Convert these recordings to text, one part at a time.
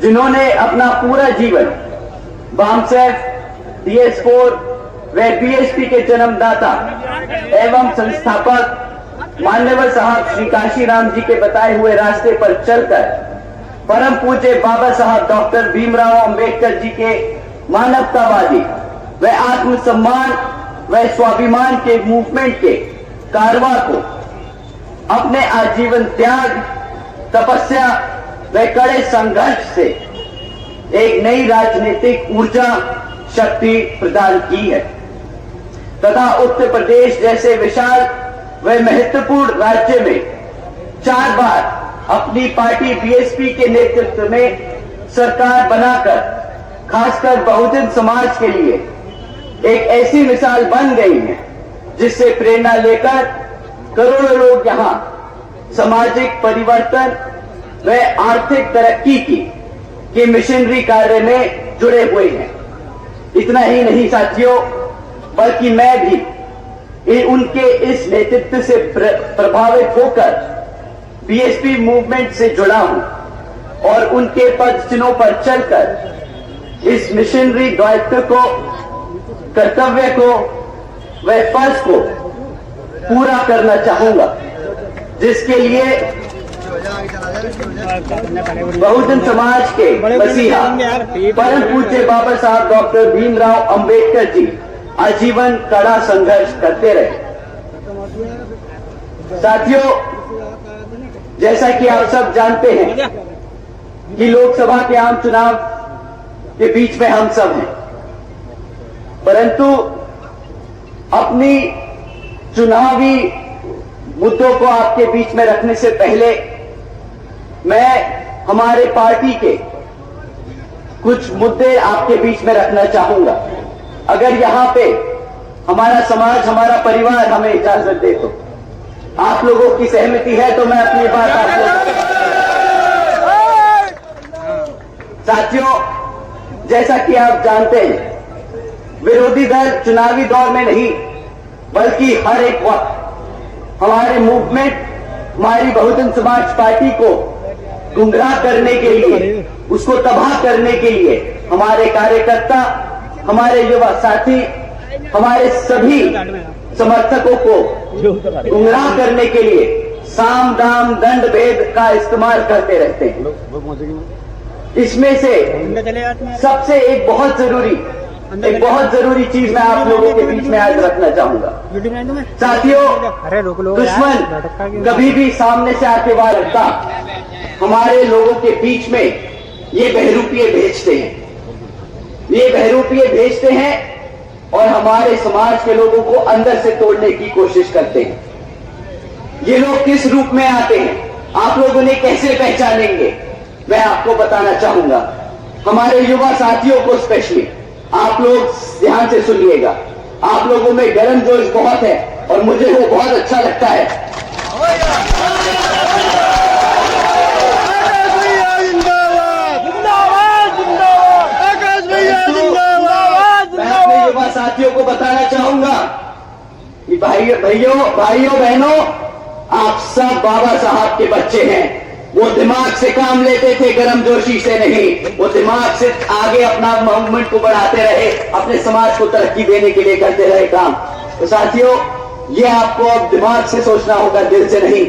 जिन्होंने अपना पूरा जीवन बामसेफ, DS4 व BSP के जन्मदाता एवं संस्थापक मान्यवर साहब श्री काशीराम जी के बताए हुए रास्ते पर चलकर परम पूज्य बाबा साहब डॉक्टर भीमराव अंबेडकर जी के मानवतावादी व आत्मसम्मान व स्वाभिमान के मूवमेंट के कारवां को अपने आजीवन त्याग, तपस्या व कड़े संघर्ष से एक नई राजनीतिक ऊर्जा शक्ति प्रदान की है तथा उत्तर प्रदेश जैसे विशाल व महत्वपूर्ण राज्य में 4 बार अपनी पार्टी BSP के नेतृत्व में सरकार बनाकर खासकर बहुजन समाज के लिए एक ऐसी मिसाल बन गई है जिससे प्रेरणा लेकर करोड़ों लोग यहां सामाजिक परिवर्तन व आर्थिक तरक्की के मिशनरी कार्य में जुड़े हुए हैं। इतना ही नहीं साथियों, बल्कि मैं भी उनके इस नेतृत्व से प्रभावित होकर BSP मूवमेंट से जुड़ा हूं और उनके पद चिन्हों पर चलकर इस मिशनरी दायित्व को, कर्तव्य को व फर्ज को पूरा करना चाहूंगा, जिसके लिए बहुजन समाज के मसीहा परम पूज्य बाबा साहब डॉक्टर भीमराव अंबेडकर जी आजीवन कड़ा संघर्ष करते रहे। साथियों, जैसा कि आप सब जानते हैं कि लोकसभा के आम चुनाव के बीच में हम सब हैं, परंतु अपनी चुनावी मुद्दों को आपके बीच में रखने से पहले मैं हमारे पार्टी के कुछ मुद्दे आपके बीच में रखना चाहूंगा। अगर यहां पे हमारा समाज, हमारा परिवार हमें इजाजत दे तो, आप लोगों की सहमति है तो मैं अपनी बात आप लोगों साथियों, जैसा कि आप जानते हैं, विरोधी दल चुनावी दौर में नहीं बल्कि हर एक वक्त हमारे मूवमेंट, हमारी बहुजन समाज पार्टी को गुमराह करने के लिए, उसको तबाह करने के लिए हमारे कार्यकर्ता, हमारे युवा साथी, हमारे सभी समर्थकों को गुमराह करने के लिए साम दाम दंड भेद का इस्तेमाल करते रहते हैं। इसमें से सबसे एक बहुत जरूरी चीज मैं आप लोगों के बीच में आज रखना चाहूंगा। साथियों, दुश्मन कभी भी सामने से आके वार रखता, हमारे लोगों के बीच में ये बहरूपिये भेजते हैं और हमारे समाज के लोगों को अंदर से तोड़ने की कोशिश करते हैं। ये लोग किस रूप में आते हैं, आप लोगों ने कैसे पहचानेंगे, मैं आपको बताना चाहूंगा। हमारे युवा साथियों को स्पेशली आप लोग ध्यान से सुनिएगा। आप लोगों में गर्म जोश बहुत है और मुझे वो बहुत अच्छा लगता है। मैं अपने युवा साथियों को बताना चाहूंगा कि भाइयों बहनों, आप सब बाबा साहब के बच्चे हैं। वो दिमाग से काम लेते थे, गर्मजोशी से नहीं। वो दिमाग से आगे अपना मूवमेंट को बढ़ाते रहे, अपने समाज को तरक्की देने के लिए करते रहे काम। तो साथियों, ये आपको अब दिमाग से सोचना होगा, दिल से नहीं।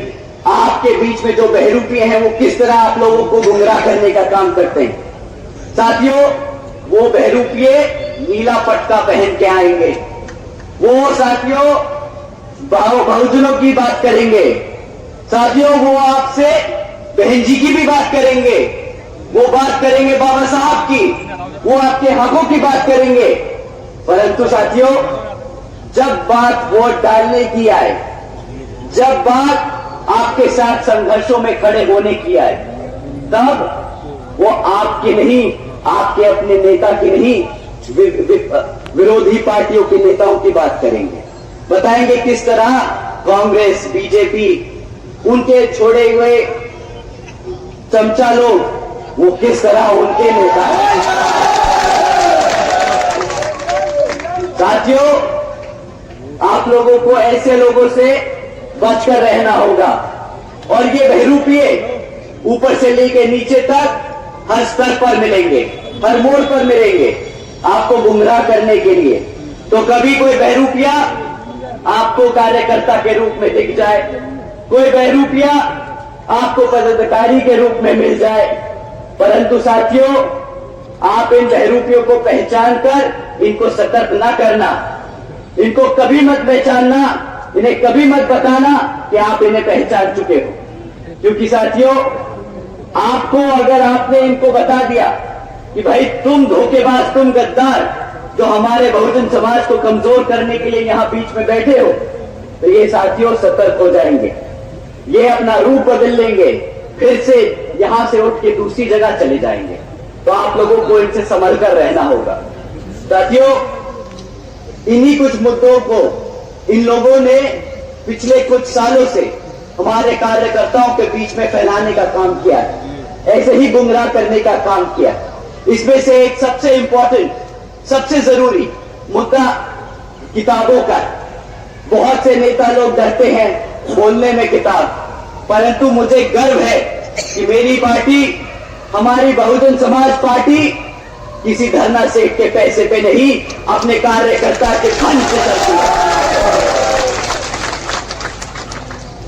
आपके बीच में जो बहरूपिये हैं वो किस तरह आप लोगों को गुमराह करने का काम करते हैं। साथियों, वो बहरूपिये नीला पटका पहन के आएंगे। वो साथियों बहुजनों की बात करेंगे। साथियों, वो आपसे बहन जी की भी बात करेंगे, वो बात करेंगे बाबा साहब की, वो आपके हकों की बात करेंगे। परंतु साथियों, जब बात वोट डालने की आए, जब बात आपके साथ संघर्षों में खड़े होने की आए, तब वो आपके नहीं, आपके अपने नेता की नहीं, विरोधी पार्टियों के नेताओं की बात करेंगे। बताएंगे किस तरह कांग्रेस, बीजेपी, उनके छोड़े हुए चमचा लोग, वो किस तरह उनके नेता हैं। साथियों, आप लोगों को ऐसे लोगों से बचकर रहना होगा। और ये बहरूपिये ऊपर से लेकर नीचे तक हर स्तर पर मिलेंगे, हर मोड़ पर मिलेंगे आपको गुमराह करने के लिए। तो कभी कोई बहरूपिया आपको कार्यकर्ता के रूप में दिख जाए, कोई बहरूपिया आपको पदाधिकारी के रूप में मिल जाए, परंतु साथियों आप इन बहरूपियों को पहचान कर इनको सतर्क ना करना, इनको कभी मत पहचानना, इन्हें कभी मत बताना कि आप इन्हें पहचान चुके हो। क्योंकि साथियों आपको अगर आपने इनको बता दिया कि भाई तुम धोखेबाज, तुम गद्दार जो हमारे बहुजन समाज को कमजोर करने के लिए यहां बीच में बैठे हो, तो ये साथियों सतर्क हो जाएंगे, ये अपना रूप बदल लेंगे, फिर से यहां से उठ के दूसरी जगह चले जाएंगे। तो आप लोगों को इनसे संभल कर रहना होगा। साथियों इन्हीं कुछ मुद्दों को इन लोगों ने पिछले कुछ सालों से हमारे कार्यकर्ताओं के बीच में फैलाने का काम किया है, ऐसे ही गुमराह करने का काम किया। इसमें से एक सबसे इंपॉर्टेंट, सबसे जरूरी मुद्दा किताबों का। बहुत से नेता लोग डरते हैं बोलने में किताब, परंतु मुझे गर्व है कि मेरी पार्टी, हमारी बहुजन समाज पार्टी किसी धरना सेठ के पैसे पे नहीं, अपने कार्यकर्ता के धन से चलती है।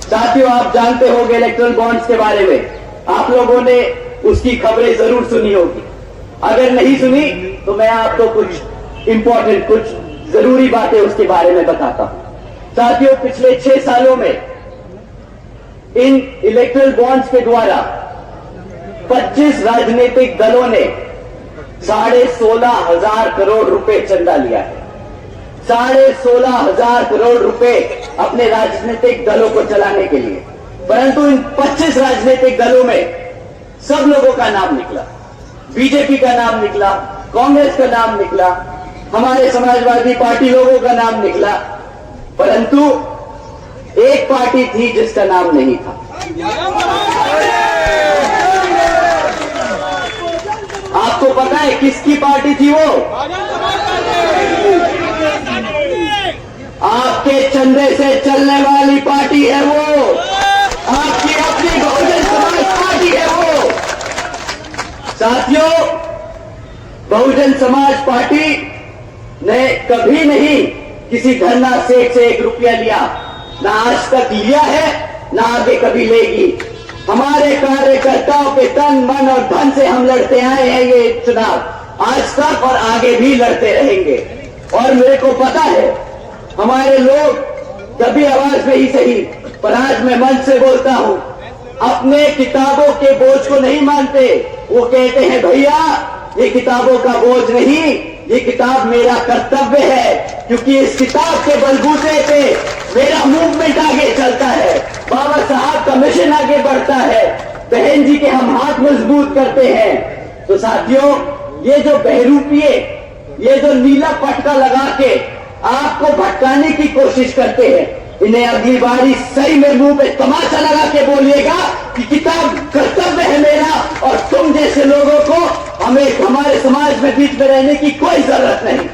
साथियों आप जानते होंगे इलेक्ट्रल बॉन्ड्स के बारे में, आप लोगों ने उसकी खबरें जरूर सुनी होगी। अगर नहीं सुनी तो मैं आपको कुछ इंपॉर्टेंट, कुछ जरूरी बातें उसके बारे में बताता हूं। साथियों पिछले 6 सालों में इन इलेक्ट्रल बॉन्ड्स के द्वारा 25 राजनीतिक दलों ने 16,500 करोड़ रुपए चंदा लिया है। 16,500 करोड़ रुपए अपने राजनीतिक दलों को चलाने के लिए। परंतु इन 25 राजनीतिक दलों में सब लोगों का नाम निकला, बीजेपी का नाम निकला, कांग्रेस का नाम निकला, हमारे समाजवादी पार्टी लोगों का नाम निकला, परंतु एक पार्टी थी जिसका नाम नहीं था। आपको पता है किसकी पार्टी थी वो? आपके चंदे से चलने वाली पार्टी है वो, आपकी अपनी बहुजन समाज पार्टी है वो। साथियों बहुजन समाज पार्टी ने कभी नहीं किसी धरना सेठ से 1 रुपया लिया, ना आज तक लिया है, ना आगे कभी लेगी। हमारे कार्यकर्ताओं के तन मन और धन से हम लड़ते आए हैं ये चुनाव, आज तक और आगे भी लड़ते रहेंगे। और मेरे को पता है हमारे लोग कभी आवाज में ही सही, पर आज मैं मन से बोलता हूं, अपने किताबों के बोझ को नहीं मानते। वो कहते हैं भैया ये किताबों का बोझ नहीं, ये किताब मेरा कर्तव्य है, क्योंकि इस किताब के बलबूते पे मेरा मूवमेंट आगे चलता है, बाबा साहब का मिशन आगे बढ़ता है, बहन जी के हम हाथ मजबूत करते हैं। तो साथियों ये जो बहरूपिये, ये जो नीला पटका लगा के आपको भटकाने की कोशिश करते हैं, इन्हें अगली बारी सही में मुंह पे तमाचा लगा के बोलिएगा कि किताब कर्तव्य है मेरा, और तुम जैसे लोगों को हमें हमारे समाज में बीच में रहने की कोई जरूरत नहीं।